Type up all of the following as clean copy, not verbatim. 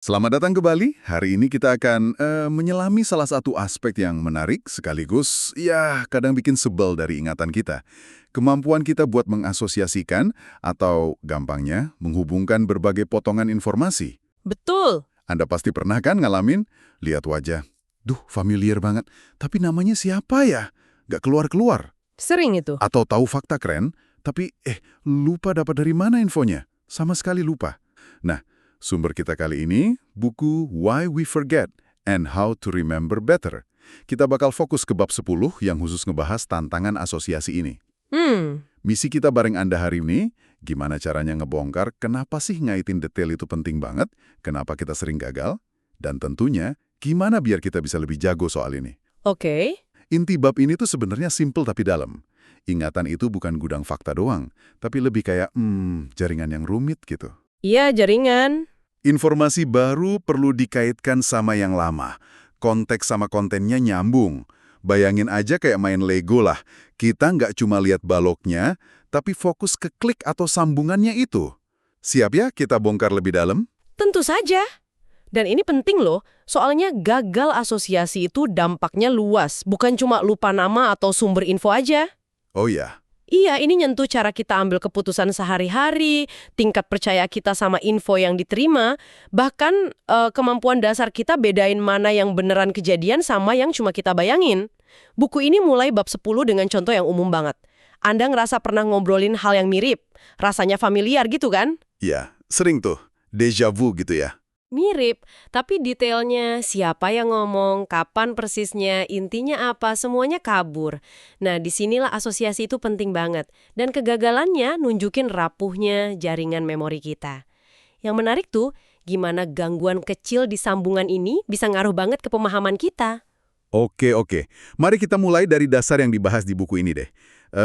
Selamat datang ke Bali. Hari ini kita akan menyelami salah satu aspek yang menarik sekaligus ya kadang bikin sebel dari ingatan kita. Kemampuan kita buat mengasosiasikan atau gampangnya menghubungkan berbagai potongan informasi. Betul. Anda pasti pernah kan ngalamin? Lihat wajah. Duh, familiar banget. Tapi namanya siapa ya? Gak keluar-keluar. Sering itu. Atau tahu fakta keren, tapi lupa dapat dari mana infonya. Sama sekali lupa. Nah, sumber kita kali ini, buku Why We Forget and How to Remember Better. Kita bakal fokus ke bab 10 yang khusus ngebahas tantangan asosiasi ini. Misi kita bareng Anda hari ini, gimana caranya ngebongkar kenapa sih ngaitin detail itu penting banget, kenapa kita sering gagal, dan tentunya gimana biar kita bisa lebih jago soal ini. Oke. Inti bab ini tuh sebenarnya simpel tapi dalam. Ingatan itu bukan gudang fakta doang, tapi lebih kayak jaringan yang rumit gitu. Iya, jaringan. Informasi baru perlu dikaitkan sama yang lama. Konteks sama kontennya nyambung. Bayangin aja kayak main Lego lah. Kita nggak cuma lihat baloknya, tapi fokus ke klik atau sambungannya itu. Siap ya kita bongkar lebih dalam? Tentu saja. Dan ini penting loh, soalnya gagal asosiasi itu dampaknya luas, bukan cuma lupa nama atau sumber info aja. Oh ya, Iya, ini nyentuh cara kita ambil keputusan sehari-hari, tingkat percaya kita sama info yang diterima, bahkan kemampuan dasar kita bedain mana yang beneran kejadian sama yang cuma kita bayangin. Buku ini mulai bab 10 dengan contoh yang umum banget. Anda ngerasa pernah ngobrolin hal yang mirip, rasanya familiar gitu kan? ya, sering tuh. Deja vu gitu ya. Mirip, tapi detailnya siapa yang ngomong, kapan persisnya, intinya apa, semuanya kabur. Nah, disinilah asosiasi itu penting banget. Dan kegagalannya nunjukin rapuhnya jaringan memori kita. Yang menarik tuh, gimana gangguan kecil di sambungan ini bisa ngaruh banget ke pemahaman kita. Oke. Mari kita mulai dari dasar yang dibahas di buku ini deh.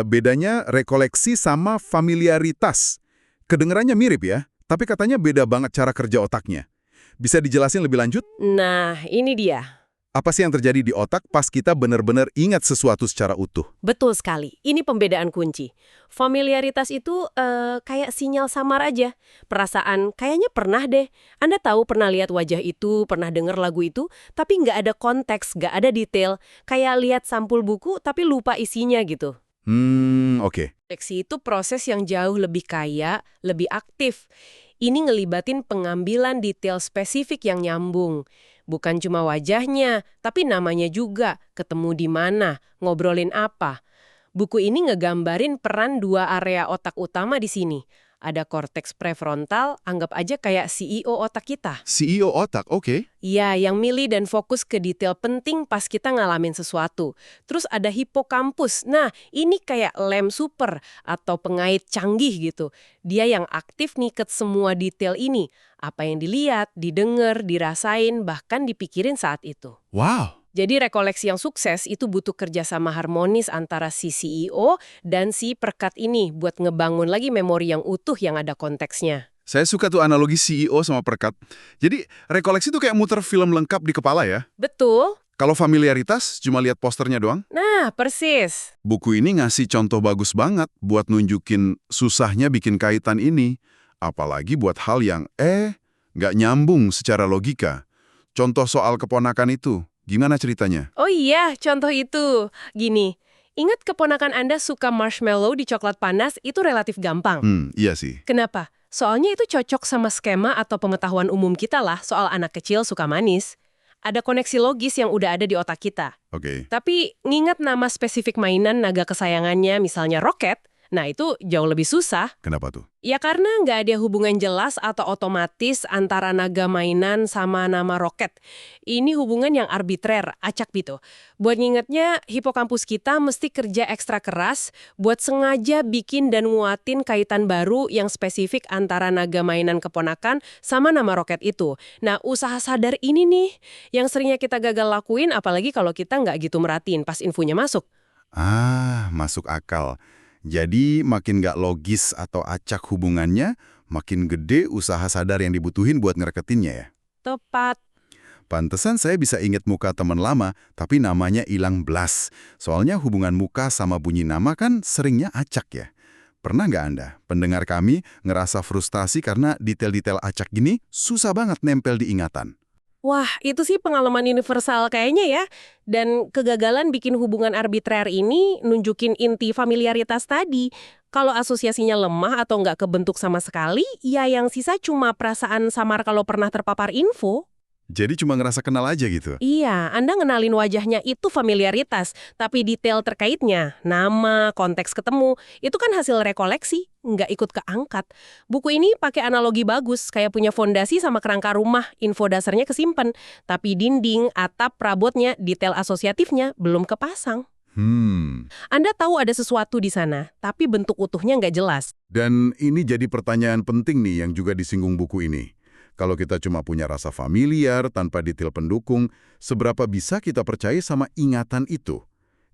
Bedanya rekoleksi sama familiaritas. Kedengerannya mirip ya, tapi katanya beda banget cara kerja otaknya. Bisa dijelasin lebih lanjut? Nah, ini dia. Apa sih yang terjadi di otak pas kita benar-benar ingat sesuatu secara utuh? Betul sekali. Ini pembedaan kunci. Familiaritas itu kayak sinyal samar aja. Perasaan kayaknya pernah deh. Anda tahu pernah lihat wajah itu, pernah dengar lagu itu, tapi nggak ada konteks, nggak ada detail. Kayak lihat sampul buku tapi lupa isinya gitu. Oke. Refleksi itu proses yang jauh lebih kaya, lebih aktif. Ini ngelibatin pengambilan detail spesifik yang nyambung. Bukan cuma wajahnya, tapi namanya juga, ketemu di mana, ngobrolin apa. Buku ini ngegambarin peran dua area otak utama di sini. Ada korteks prefrontal, anggap aja kayak CEO otak kita. CEO otak, oke. Iya, yang milih dan fokus ke detail penting pas kita ngalamin sesuatu. Terus ada hipokampus. Nah, ini kayak lem super atau pengait canggih gitu. Dia yang aktif ngiket semua detail ini. Apa yang dilihat, didengar, dirasain, bahkan dipikirin saat itu. Wow. Jadi rekoleksi yang sukses itu butuh kerjasama harmonis antara si CEO dan si perkat ini buat ngebangun lagi memori yang utuh yang ada konteksnya. Saya suka tuh analogi CEO sama perkat. Jadi, rekoleksi tuh kayak muter film lengkap di kepala ya. Betul. Kalau familiaritas, cuma lihat posternya doang. Nah, persis. Buku ini ngasih contoh bagus banget buat nunjukin susahnya bikin kaitan ini. Apalagi buat hal yang nggak nyambung secara logika. Contoh soal keponakan itu. Gimana ceritanya? Oh iya, contoh itu. Gini, ingat keponakan Anda suka marshmallow di coklat panas itu relatif gampang. Iya sih. Kenapa? Soalnya itu cocok sama skema atau pengetahuan umum kita lah soal anak kecil suka manis. Ada koneksi logis yang udah ada di otak kita. Oke. Tapi ngingat nama spesifik mainan naga kesayangannya misalnya roket, nah itu jauh lebih susah. Kenapa tuh? Ya karena nggak ada hubungan jelas atau otomatis antara naga mainan sama nama roket. Ini hubungan yang arbitrer, acak gitu. Buat ngingetnya, hipokampus kita mesti kerja ekstra keras buat sengaja bikin dan nguatin kaitan baru yang spesifik antara naga mainan keponakan sama nama roket itu. Nah, usaha sadar ini nih yang seringnya kita gagal lakuin apalagi kalau kita nggak gitu merhatiin pas infonya masuk. Masuk akal. Jadi makin nggak logis atau acak hubungannya, makin gede usaha sadar yang dibutuhin buat ngereketinnya ya. Tepat. Pantesan saya bisa ingat muka teman lama, tapi namanya hilang blas. Soalnya hubungan muka sama bunyi nama kan seringnya acak ya. Pernah nggak Anda, pendengar kami, ngerasa frustasi karena detail-detail acak gini susah banget nempel di ingatan? Wah, itu sih pengalaman universal kayaknya ya. Dan kegagalan bikin hubungan arbitrer ini nunjukin inti familiaritas tadi. Kalau asosiasinya lemah atau nggak kebentuk sama sekali, ya yang sisa cuma perasaan samar kalau pernah terpapar info. Jadi cuma ngerasa kenal aja gitu? Iya, Anda ngenalin wajahnya itu familiaritas, tapi detail terkaitnya, nama, konteks ketemu, itu kan hasil rekoleksi, nggak ikut keangkat. Buku ini pakai analogi bagus, kayak punya fondasi sama kerangka rumah, info dasarnya kesimpan, tapi dinding, atap, perabotnya, detail asosiatifnya belum kepasang. Anda tahu ada sesuatu di sana, tapi bentuk utuhnya nggak jelas. Dan ini jadi pertanyaan penting nih yang juga disinggung buku ini. Kalau kita cuma punya rasa familiar tanpa detail pendukung, seberapa bisa kita percaya sama ingatan itu?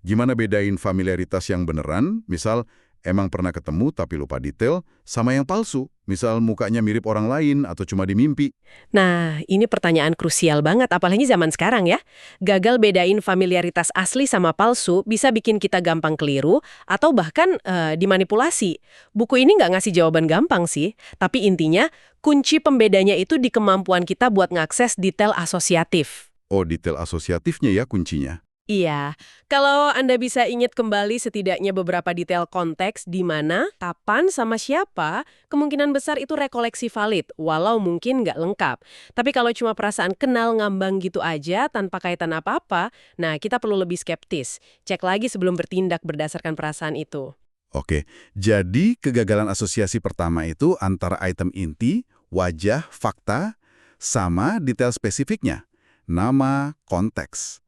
Gimana bedain familiaritas yang beneran, misal emang pernah ketemu tapi lupa detail, sama yang palsu, misal mukanya mirip orang lain atau cuma di mimpi? Nah, ini pertanyaan krusial banget, apalagi zaman sekarang ya. Gagal bedain familiaritas asli sama palsu bisa bikin kita gampang keliru atau bahkan dimanipulasi. Buku ini nggak ngasih jawaban gampang sih, tapi intinya kunci pembedanya itu di kemampuan kita buat ngakses detail asosiatif. Oh, detail asosiatifnya ya kuncinya. Iya, kalau Anda bisa ingat kembali setidaknya beberapa detail konteks di mana, kapan, sama siapa, kemungkinan besar itu rekoleksi valid, walau mungkin nggak lengkap. Tapi kalau cuma perasaan kenal ngambang gitu aja, tanpa kaitan apa-apa, nah kita perlu lebih skeptis. Cek lagi sebelum bertindak berdasarkan perasaan itu. Oke, jadi kegagalan asosiasi pertama itu antara item inti, wajah, fakta, sama detail spesifiknya, nama, konteks.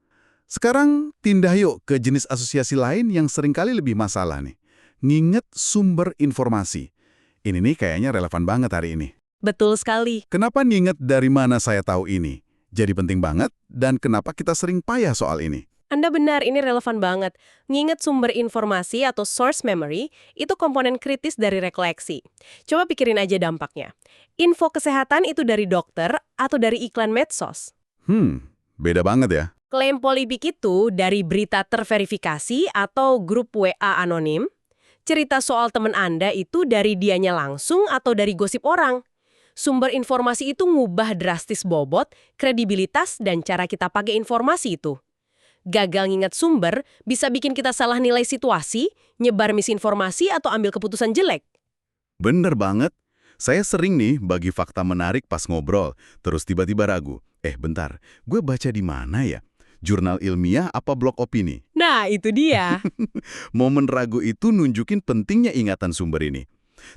Sekarang tindah yuk ke jenis asosiasi lain yang seringkali lebih masalah nih. Nginget sumber informasi. Ini nih kayaknya relevan banget hari ini. Betul sekali. Kenapa nginget dari mana saya tahu ini? Jadi penting banget dan kenapa kita sering payah soal ini? Anda benar, ini relevan banget. Nginget sumber informasi atau source memory itu komponen kritis dari rekoleksi. Coba pikirin aja dampaknya. Info kesehatan itu dari dokter atau dari iklan medsos? Beda banget ya. Klaim polibik itu dari berita terverifikasi atau grup WA anonim. Cerita soal teman Anda itu dari dianya langsung atau dari gosip orang. Sumber informasi itu ngubah drastis bobot, kredibilitas, dan cara kita pakai informasi itu. Gagal ngingat sumber bisa bikin kita salah nilai situasi, nyebar misinformasi, atau ambil keputusan jelek. Bener banget. Saya sering nih bagi fakta menarik pas ngobrol, terus tiba-tiba ragu. Bentar, gue baca di mana ya? Jurnal ilmiah apa blog opini? Nah, itu dia. Momen ragu itu nunjukin pentingnya ingatan sumber ini.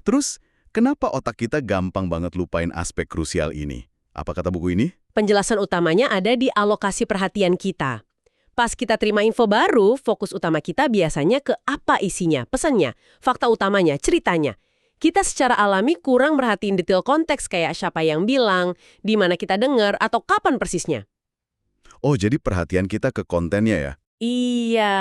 Terus, kenapa otak kita gampang banget lupain aspek krusial ini? Apa kata buku ini? Penjelasan utamanya ada di alokasi perhatian kita. Pas kita terima info baru, fokus utama kita biasanya ke apa isinya, pesannya, fakta utamanya, ceritanya. Kita secara alami kurang merhatiin detail konteks kayak siapa yang bilang, di mana kita dengar, atau kapan persisnya. Oh, jadi perhatian kita ke kontennya ya? Iya,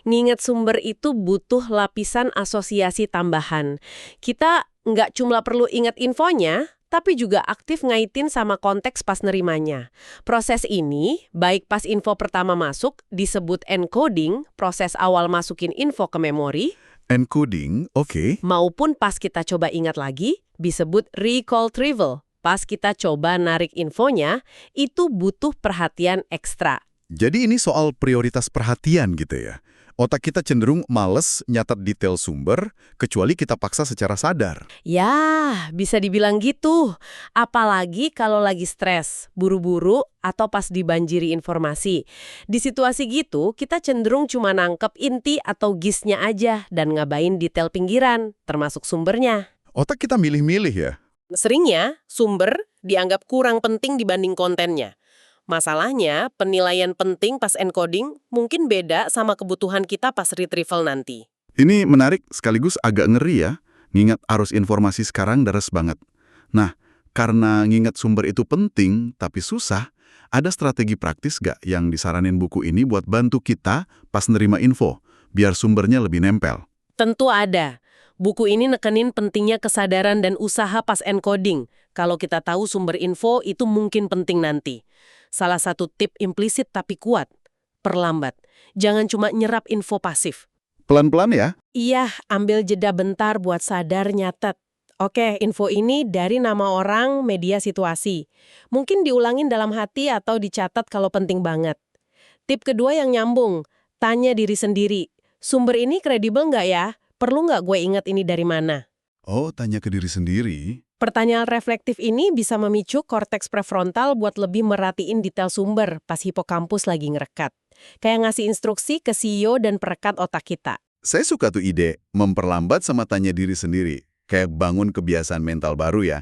nginget sumber itu butuh lapisan asosiasi tambahan. Kita nggak cuma perlu ingat infonya, tapi juga aktif ngaitin sama konteks pas nerimanya. Proses ini, baik pas info pertama masuk, disebut encoding, proses awal masukin info ke memori, Encoding, oke. maupun pas kita coba ingat lagi, disebut recall retrieval. Pas kita coba narik infonya, itu butuh perhatian ekstra. Jadi ini soal prioritas perhatian gitu ya. Otak kita cenderung males nyatat detail sumber, kecuali kita paksa secara sadar. Ya, bisa dibilang gitu. Apalagi kalau lagi stres, buru-buru, atau pas dibanjiri informasi. Di situasi gitu, kita cenderung cuma nangkep inti atau gist-nya aja dan ngabain detail pinggiran, termasuk sumbernya. Otak kita milih-milih ya. Seringnya, sumber dianggap kurang penting dibanding kontennya. Masalahnya, penilaian penting pas encoding mungkin beda sama kebutuhan kita pas retrieval nanti. Ini menarik sekaligus agak ngeri ya. Ngingat arus informasi sekarang deres banget. Nah, karena ngingat sumber itu penting tapi susah, ada strategi praktis gak yang disaranin buku ini buat bantu kita pas nerima info, biar sumbernya lebih nempel? Tentu ada. Buku ini nekenin pentingnya kesadaran dan usaha pas encoding. Kalau kita tahu sumber info itu mungkin penting nanti. Salah satu tip implisit tapi kuat. Perlambat. Jangan cuma nyerap info pasif. Pelan-pelan ya. Iya, ambil jeda bentar buat sadar nyatet. Oke, info ini dari nama orang, media, situasi. Mungkin diulangin dalam hati atau dicatat kalau penting banget. Tip kedua yang nyambung, tanya diri sendiri. Sumber ini kredibel nggak ya? Perlu nggak gue ingat ini dari mana? Oh, tanya ke diri sendiri. Pertanyaan reflektif ini bisa memicu korteks prefrontal buat lebih merhatiin detail sumber pas hipokampus lagi ngerekat. Kayak ngasih instruksi ke CEO dan perekat otak kita. Saya suka tuh ide, memperlambat sama tanya diri sendiri. Kayak bangun kebiasaan mental baru ya.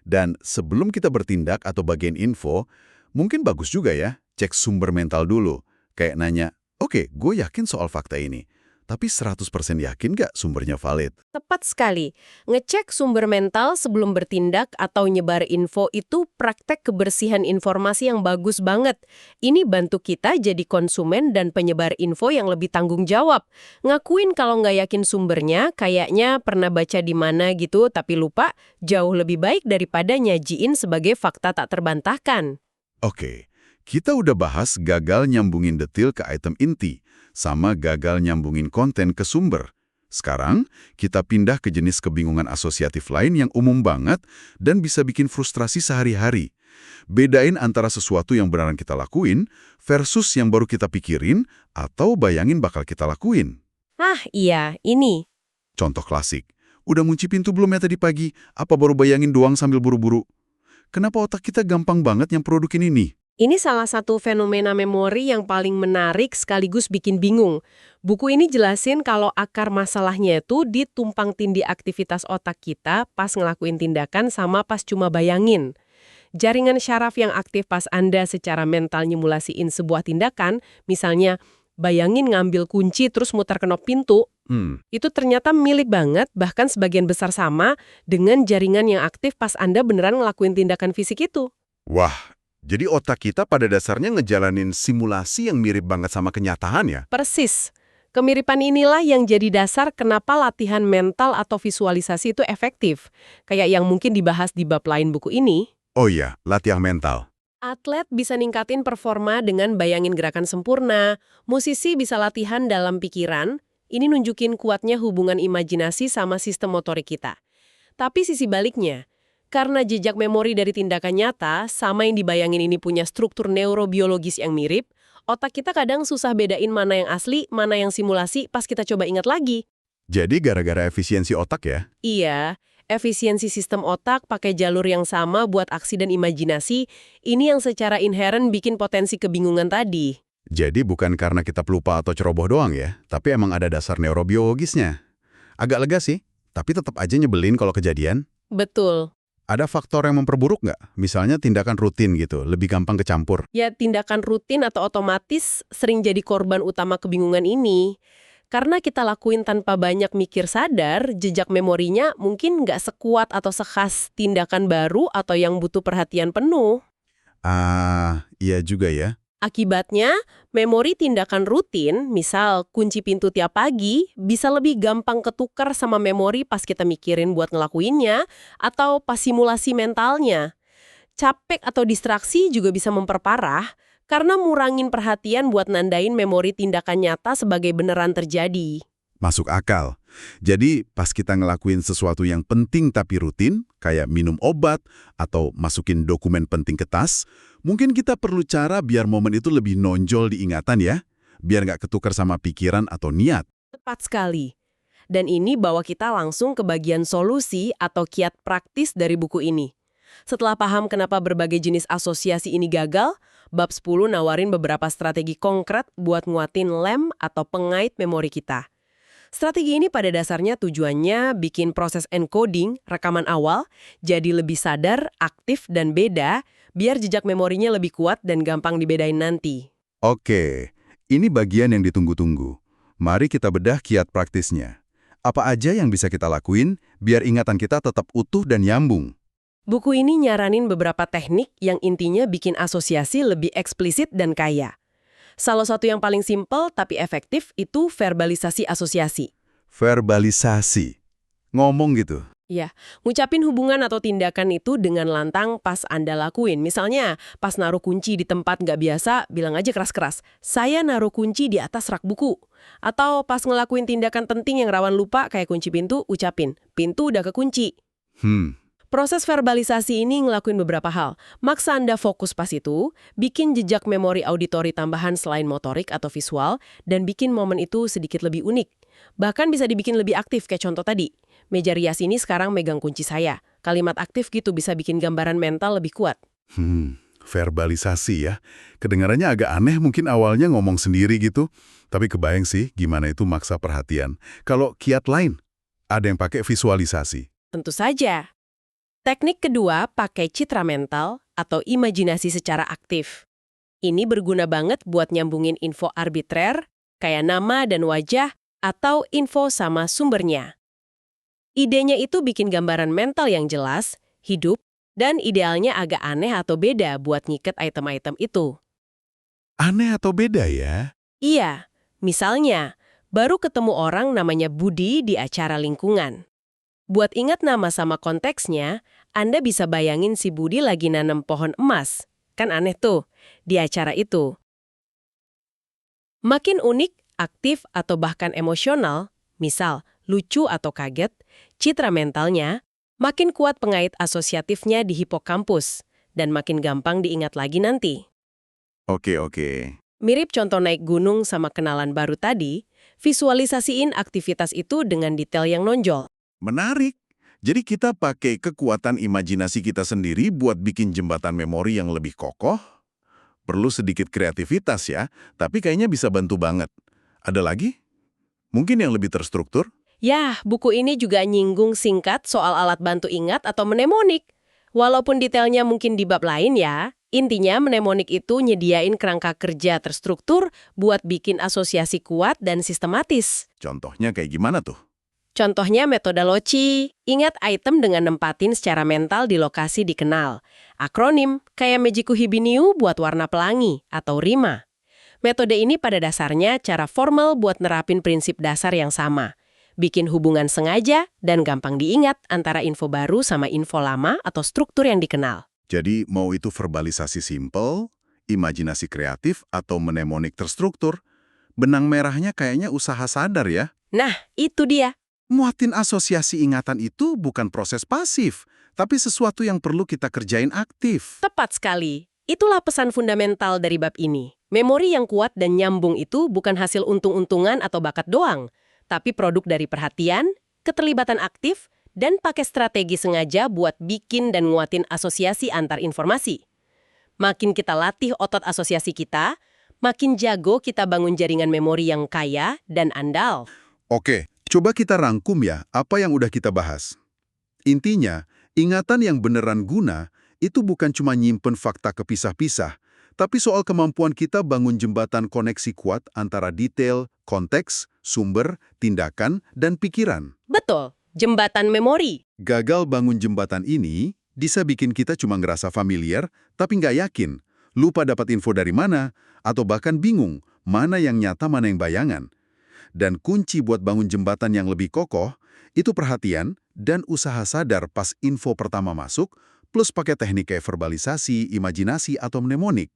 Dan sebelum kita bertindak atau bagian info, mungkin bagus juga ya, cek sumber mental dulu. Kayak nanya, oke, gue yakin soal fakta ini. Tapi 100% yakin nggak sumbernya valid? Tepat sekali. Ngecek sumber mental sebelum bertindak atau nyebar info itu praktek kebersihan informasi yang bagus banget. Ini bantu kita jadi konsumen dan penyebar info yang lebih tanggung jawab. Ngakuin kalau nggak yakin sumbernya, kayaknya pernah baca di mana gitu, tapi lupa, jauh lebih baik daripada nyajiin sebagai fakta tak terbantahkan. Oke, kita udah bahas gagal nyambungin detil ke item inti, sama gagal nyambungin konten ke sumber. Sekarang, kita pindah ke jenis kebingungan asosiatif lain yang umum banget dan bisa bikin frustrasi sehari-hari. Bedain antara sesuatu yang beneran kita lakuin versus yang baru kita pikirin atau bayangin bakal kita lakuin. Ah iya, ini. Contoh klasik, udah ngunci pintu belum ya tadi pagi? Apa baru bayangin doang sambil buru-buru? Kenapa otak kita gampang banget yang produkin ini? Ini salah satu fenomena memori yang paling menarik sekaligus bikin bingung. Buku ini jelasin kalau akar masalahnya itu di tumpang tindih aktivitas otak kita pas ngelakuin tindakan sama pas cuma bayangin. Jaringan syaraf yang aktif pas Anda secara mental nyimulasiin sebuah tindakan, misalnya bayangin ngambil kunci terus muter kenop pintu, itu ternyata milik banget, bahkan sebagian besar sama dengan jaringan yang aktif pas Anda beneran ngelakuin tindakan fisik itu. Wah, jadi otak kita pada dasarnya ngejalanin simulasi yang mirip banget sama kenyataan ya? Persis. Kemiripan inilah yang jadi dasar kenapa latihan mental atau visualisasi itu efektif. Kayak yang mungkin dibahas di bab lain buku ini. Oh iya, latihan mental. Atlet bisa ningkatin performa dengan bayangin gerakan sempurna. Musisi bisa latihan dalam pikiran. Ini nunjukin kuatnya hubungan imajinasi sama sistem motorik kita. Tapi sisi baliknya, karena jejak memori dari tindakan nyata, sama yang dibayangin ini punya struktur neurobiologis yang mirip, otak kita kadang susah bedain mana yang asli, mana yang simulasi pas kita coba ingat lagi. Jadi gara-gara efisiensi otak ya? Iya, efisiensi sistem otak pakai jalur yang sama buat aksi dan imajinasi, ini yang secara inheren bikin potensi kebingungan tadi. Jadi bukan karena kita pelupa atau ceroboh doang ya, tapi emang ada dasar neurobiologisnya. Agak lega sih, tapi tetap aja nyebelin kalau kejadian. Betul. Ada faktor yang memperburuk nggak? Misalnya tindakan rutin gitu, lebih gampang kecampur. Ya, tindakan rutin atau otomatis sering jadi korban utama kebingungan ini. Karena kita lakuin tanpa banyak mikir sadar, jejak memorinya mungkin nggak sekuat atau sekhas tindakan baru atau yang butuh perhatian penuh. Ah, iya juga ya. Akibatnya, memori tindakan rutin, misal kunci pintu tiap pagi, bisa lebih gampang ketukar sama memori pas kita mikirin buat ngelakuinnya, atau pas simulasi mentalnya. Capek atau distraksi juga bisa memperparah, karena ngurangin perhatian buat nandain memori tindakan nyata sebagai beneran terjadi. Masuk akal. Jadi pas kita ngelakuin sesuatu yang penting tapi rutin, kayak minum obat atau masukin dokumen penting ke tas, mungkin kita perlu cara biar momen itu lebih nonjol di ingatan ya, biar nggak ketukar sama pikiran atau niat. Tepat sekali. Dan ini bawa kita langsung ke bagian solusi atau kiat praktis dari buku ini. Setelah paham kenapa berbagai jenis asosiasi ini gagal, bab 10 nawarin beberapa strategi konkret buat nguatin lem atau pengait memori kita. Strategi ini pada dasarnya tujuannya bikin proses encoding, rekaman awal, jadi lebih sadar, aktif, dan beda, biar jejak memorinya lebih kuat dan gampang dibedain nanti. Oke, ini bagian yang ditunggu-tunggu. Mari kita bedah kiat praktisnya. Apa aja yang bisa kita lakuin biar ingatan kita tetap utuh dan nyambung? Buku ini nyaranin beberapa teknik yang intinya bikin asosiasi lebih eksplisit dan kaya. Salah satu yang paling simpel tapi efektif itu verbalisasi asosiasi. Verbalisasi. Ngomong gitu. Ya, ngucapin hubungan atau tindakan itu dengan lantang pas Anda lakuin. Misalnya, pas naruh kunci di tempat nggak biasa, bilang aja keras-keras, saya naruh kunci di atas rak buku. Atau pas ngelakuin tindakan penting yang rawan lupa kayak kunci pintu, ucapin, pintu udah kekunci. Hmm, Proses verbalisasi ini ngelakuin beberapa hal. Maksa Anda fokus pas itu, bikin jejak memori auditori tambahan selain motorik atau visual, dan bikin momen itu sedikit lebih unik. Bahkan bisa dibikin lebih aktif kayak contoh tadi. Meja rias ini sekarang megang kunci saya. Kalimat aktif gitu bisa bikin gambaran mental lebih kuat. verbalisasi ya. Kedengarannya agak aneh mungkin awalnya ngomong sendiri gitu, tapi kebayang sih gimana itu maksa perhatian. Kalau kiat lain, ada yang pakai visualisasi. Tentu saja. Teknik kedua pakai citra mental atau imajinasi secara aktif. Ini berguna banget buat nyambungin info arbitrer, kayak nama dan wajah, atau info sama sumbernya. Idenya itu bikin gambaran mental yang jelas, hidup, dan idealnya agak aneh atau beda buat ngiket item-item itu. Aneh atau beda ya? Iya, misalnya, baru ketemu orang namanya Budi di acara lingkungan. Buat ingat nama sama konteksnya, Anda bisa bayangin si Budi lagi nanam pohon emas. Kan aneh tuh, di acara itu. Makin unik, aktif, atau bahkan emosional, misal lucu atau kaget, citra mentalnya, makin kuat pengait asosiatifnya di hipokampus, dan makin gampang diingat lagi nanti. Oke. Mirip contoh naik gunung sama kenalan baru tadi, visualisasiin aktivitas itu dengan detail yang nonjol. Menarik. Jadi kita pakai kekuatan imajinasi kita sendiri buat bikin jembatan memori yang lebih kokoh. Perlu sedikit kreativitas ya, tapi kayaknya bisa bantu banget. Ada lagi? Mungkin yang lebih terstruktur? Ya, buku ini juga nyinggung singkat soal alat bantu ingat atau mnemonik. Walaupun detailnya mungkin di bab lain ya, intinya mnemonik itu nyediain kerangka kerja terstruktur buat bikin asosiasi kuat dan sistematis. Contohnya kayak gimana tuh? Contohnya metode Loci, ingat item dengan nempatin secara mental di lokasi dikenal. Akronim, kayak Mejiku Hibiniu buat warna pelangi atau rima. Metode ini pada dasarnya cara formal buat nerapin prinsip dasar yang sama. Bikin hubungan sengaja dan gampang diingat antara info baru sama info lama atau struktur yang dikenal. Jadi mau itu verbalisasi simple, imajinasi kreatif, atau mnemonik terstruktur, benang merahnya kayaknya usaha sadar ya. Nah, itu dia. Muatin asosiasi ingatan itu bukan proses pasif, tapi sesuatu yang perlu kita kerjain aktif. Tepat sekali. Itulah pesan fundamental dari bab ini. Memori yang kuat dan nyambung itu bukan hasil untung-untungan atau bakat doang, tapi produk dari perhatian, keterlibatan aktif, dan pakai strategi sengaja buat bikin dan nguatin asosiasi antar informasi. Makin kita latih otot asosiasi kita, makin jago kita bangun jaringan memori yang kaya dan andal. Oke, coba kita rangkum ya apa yang udah kita bahas. Intinya, ingatan yang beneran guna itu bukan cuma nyimpen fakta kepisah-pisah, tapi soal kemampuan kita bangun jembatan koneksi kuat antara detail, konteks, sumber, tindakan, dan pikiran. Betul, jembatan memori. Gagal bangun jembatan ini bisa bikin kita cuma ngerasa familiar, tapi nggak yakin, lupa dapat info dari mana, atau bahkan bingung mana yang nyata mana yang bayangan. Dan kunci buat bangun jembatan yang lebih kokoh, itu perhatian dan usaha sadar pas info pertama masuk, plus pakai teknik kayak verbalisasi, imajinasi, atau mnemonik.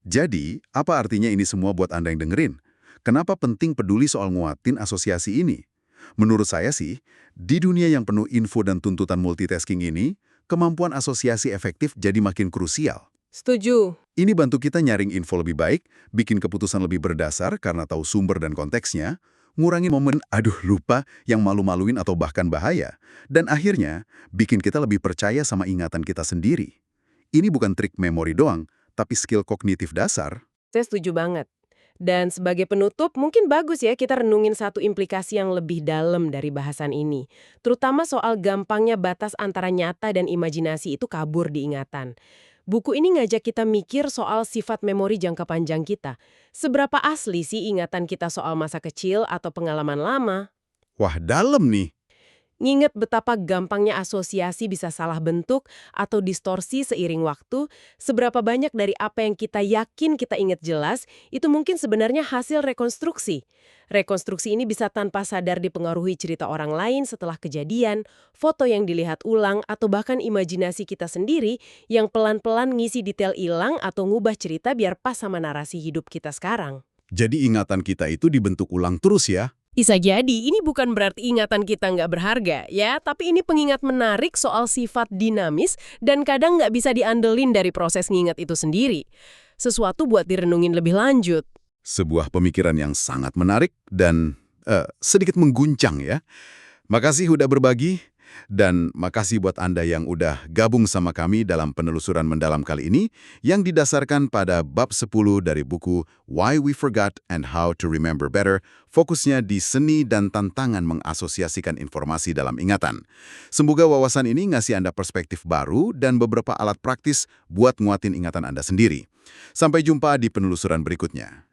Jadi, apa artinya ini semua buat Anda yang dengerin? Kenapa penting peduli soal nguatin asosiasi ini? Menurut saya sih, di dunia yang penuh info dan tuntutan multitasking ini, kemampuan asosiasi efektif jadi makin krusial. Setuju. Ini bantu kita nyaring info lebih baik, bikin keputusan lebih berdasar karena tahu sumber dan konteksnya, ngurangi momen aduh lupa yang malu-maluin atau bahkan bahaya, dan akhirnya bikin kita lebih percaya sama ingatan kita sendiri. Ini bukan trik memori doang, tapi skill kognitif dasar. Saya setuju banget. Dan sebagai penutup, mungkin bagus ya kita renungin satu implikasi yang lebih dalam dari bahasan ini. Terutama soal gampangnya batas antara nyata dan imajinasi itu kabur di ingatan. Buku ini ngajak kita mikir soal sifat memori jangka panjang kita. Seberapa asli sih ingatan kita soal masa kecil atau pengalaman lama? Wah, dalam nih. Nginget betapa gampangnya asosiasi bisa salah bentuk atau distorsi seiring waktu, seberapa banyak dari apa yang kita yakin kita ingat jelas, itu mungkin sebenarnya hasil rekonstruksi. Rekonstruksi ini bisa tanpa sadar dipengaruhi cerita orang lain setelah kejadian, foto yang dilihat ulang, atau bahkan imajinasi kita sendiri yang pelan-pelan ngisi detail hilang atau ngubah cerita biar pas sama narasi hidup kita sekarang. Jadi ingatan kita itu dibentuk ulang terus ya? Bisa jadi, ini bukan berarti ingatan kita nggak berharga, ya. Tapi ini pengingat menarik soal sifat dinamis dan kadang nggak bisa diandelin dari proses ngingat itu sendiri. Sesuatu buat direnungin lebih lanjut. Sebuah pemikiran yang sangat menarik dan sedikit mengguncang ya. Makasih udah berbagi, dan makasih buat Anda yang udah gabung sama kami dalam penelusuran mendalam kali ini yang didasarkan pada bab 10 dari buku Why We Forgot and How to Remember Better, fokusnya di seni dan tantangan mengasosiasikan informasi dalam ingatan. Semoga wawasan ini ngasih Anda perspektif baru dan beberapa alat praktis buat nguatin ingatan Anda sendiri. Sampai jumpa di penelusuran berikutnya.